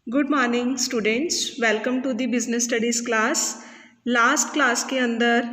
Good morning students, welcome to the business studies class. Last class के अंदर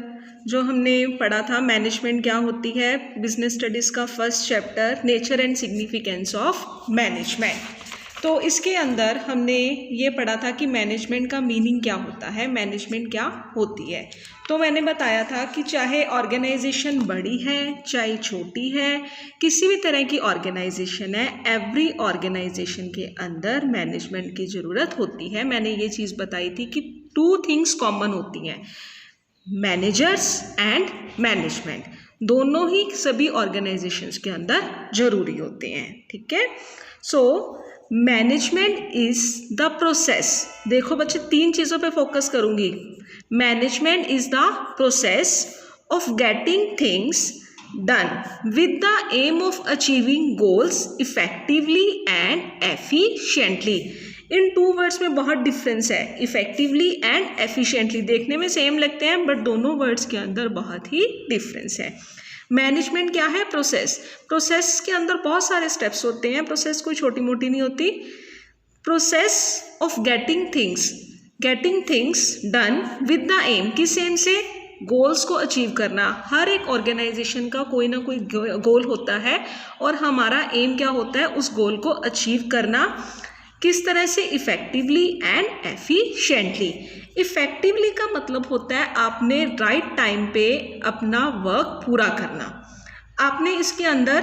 जो हमने पढ़ा था मैनेजमेंट क्या होती है, बिजनेस स्टडीज़ का first chapter nature and significance of management. तो इसके अंदर हमने ये पढ़ा था कि मैनेजमेंट का मीनिंग क्या होता है, मैनेजमेंट क्या होती है। तो मैंने बताया था कि चाहे ऑर्गेनाइजेशन बड़ी है चाहे छोटी है, किसी भी तरह की ऑर्गेनाइजेशन है, एवरी ऑर्गेनाइजेशन के अंदर मैनेजमेंट की ज़रूरत होती है। मैंने ये चीज़ बताई थी कि टू थिंग्स कॉमन होती हैं, मैनेजर्स एंड मैनेजमेंट, दोनों ही सभी ऑर्गेनाइजेशंस के अंदर ज़रूरी होते हैं। ठीक है, so management is the process. देखो बच्चे, तीन चीज़ों पे फोकस करूँगी। Management is the process of getting things done with the aim of achieving goals effectively and efficiently. In two words में बहुत डिफरेंस है, इफेक्टिवली एंड एफिशिएंटली। देखने में सेम लगते हैं बट दोनों वर्ड्स के अंदर बहुत ही डिफरेंस है। मैनेजमेंट क्या है? प्रोसेस। प्रोसेस के अंदर बहुत सारे स्टेप्स होते हैं, प्रोसेस कोई छोटी मोटी नहीं होती। Process of getting things done with the aim, किस एम से? गोल्स को अचीव करना। हर एक ऑर्गेनाइजेशन का कोई ना कोई गोल होता है और हमारा एम क्या होता है? उस गोल को अचीव करना। किस तरह से? Effectively and efficiently. इफेक्टिवली का मतलब होता है आपने राइट टाइम पे अपना वर्क पूरा करना, आपने इसके अंदर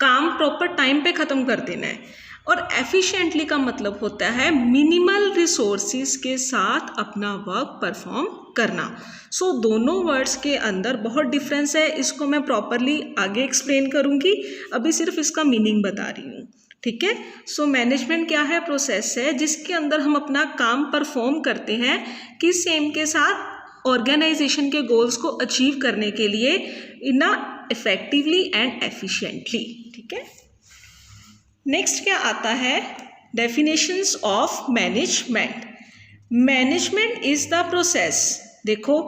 काम प्रॉपर टाइम पे ख़त्म कर देना है। और एफिशिएंटली का मतलब होता है मिनिमल रिसोर्सिस के साथ अपना वर्क परफॉर्म करना। सो दोनों वर्ड्स के अंदर बहुत डिफरेंस है, इसको मैं प्रॉपरली आगे एक्सप्लेन करूँगी, अभी सिर्फ इसका मीनिंग बता रही हूँ। ठीक है, सो मैनेजमेंट क्या है? प्रोसेस है जिसके अंदर हम अपना काम परफॉर्म करते हैं, किस एम के साथ? ऑर्गेनाइजेशन के गोल्स को अचीव करने के लिए, इन इफेक्टिवली एंड एफिशिएंटली। ठीक है, नेक्स्ट क्या आता है? Definitions of management. Management is the process. देखो,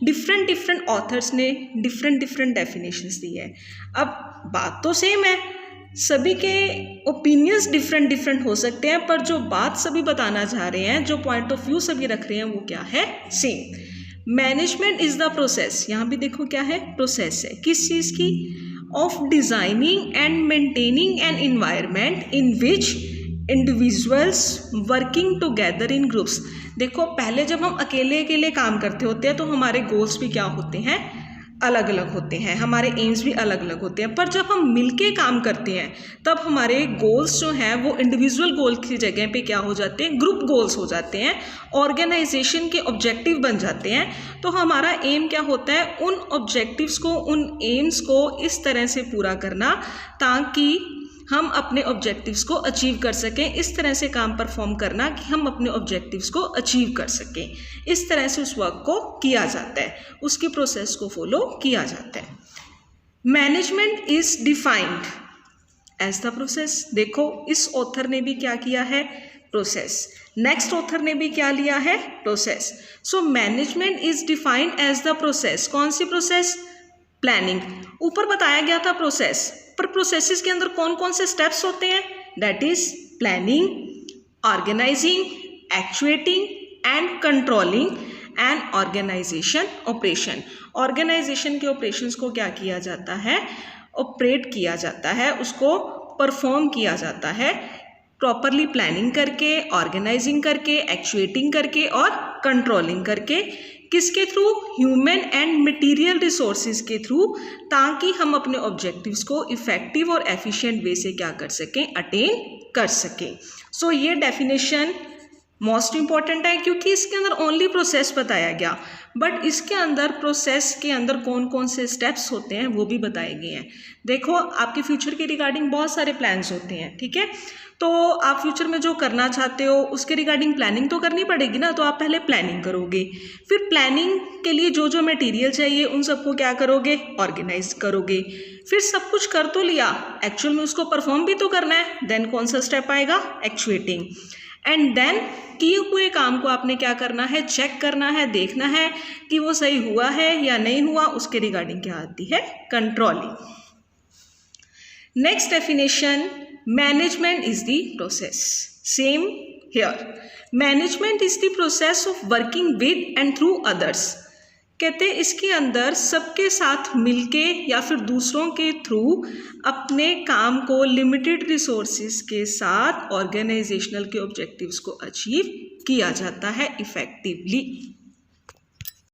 डिफरेंट ऑथर्स ने डिफरेंट डेफिनेशंस दी है। अब बात तो सेम है, सभी के ओपिनियंस डिफरेंट हो सकते हैं, पर जो बात सभी बताना चाह रहे हैं, जो पॉइंट ऑफ व्यू सभी रख रहे हैं, वो क्या है? Same. Management is the process, यहाँ भी देखो क्या है? प्रोसेस है। किस चीज़ की? Of designing and maintaining an environment in which individuals working together in groups. देखो, पहले जब हम अकेले काम करते होते हैं तो हमारे गोल्स भी क्या होते हैं? अलग अलग होते हैं, हमारे एम्स भी अलग अलग होते हैं। पर जब हम मिलके काम करते हैं तब हमारे गोल्स जो हैं वो इंडिविजुअल गोल की जगह पे क्या हो जाते हैं? ग्रुप गोल्स हो जाते हैं, ऑर्गेनाइजेशन के ऑब्जेक्टिव बन जाते हैं। तो हमारा एम क्या होता है? उन ऑब्जेक्टिव्स को, उन एम्स को इस तरह से पूरा करना ताकि हम अपने ऑब्जेक्टिव्स को अचीव कर सकें, इस तरह से काम परफॉर्म करना कि हम अपने ऑब्जेक्टिव्स को अचीव कर सकें। इस तरह से उस वर्क को किया जाता है, उसकी प्रोसेस को फॉलो किया जाता है। Management is defined as the process. देखो, इस ऑथर ने भी क्या किया है? प्रोसेस। नेक्स्ट ऑथर ने भी क्या लिया है? Process. So management is defined as the process. कौन सी प्रोसेस? प्लानिंग। ऊपर बताया गया था प्रोसेस, पर प्रोसेसेस के अंदर कौन कौन से स्टेप्स होते हैं? That is planning, organizing, actuating and controlling and organization operation. Organization के ऑपरेशंस को क्या किया जाता है? ऑपरेट किया जाता है, उसको परफॉर्म किया जाता है प्रॉपरली प्लानिंग करके, ऑर्गेनाइजिंग करके, एक्चुएटिंग करके और कंट्रोलिंग करके। किसके through? Human and material resources के थ्रू, ताकि हम अपने ऑब्जेक्टिव्स को इफेक्टिव और एफिशिएंट वे से क्या कर सकें? अटेन कर सकें। सो ये डेफिनेशन मोस्ट इंपॉर्टेंट है क्योंकि इसके अंदर ओनली प्रोसेस बताया गया, बट इसके अंदर प्रोसेस के अंदर कौन कौन से स्टेप्स होते हैं वो भी बताए गए हैं। देखो, आपके फ्यूचर के रिगार्डिंग बहुत सारे प्लान्स होते हैं, ठीक है, तो आप फ्यूचर में जो करना चाहते हो उसके रिगार्डिंग प्लानिंग तो करनी पड़ेगी ना। तो आप पहले प्लानिंग करोगे, फिर प्लानिंग के लिए जो जो मटेरियल चाहिए उन सबको क्या करोगे? ऑर्गेनाइज करोगे। फिर सब कुछ कर तो लिया, एक्चुअल में उसको परफॉर्म भी तो करना है। देन कौन सा स्टेप आएगा? एक्चुएटिंग। एंड देन किए हुए काम को आपने क्या करना है? चेक करना है, देखना है कि वो सही हुआ है या नहीं हुआ। उसके रिगार्डिंग क्या आती है? Controlling. Next definition, management is the process. Same here. Management is the process of working with and through others. कहते हैं इसके अंदर सबके साथ मिलके या फिर दूसरों के थ्रू अपने काम को लिमिटेड रिसोर्सेज के साथ ऑर्गेनाइजेशनल के ऑब्जेक्टिव्स को अचीव किया जाता है इफेक्टिवली।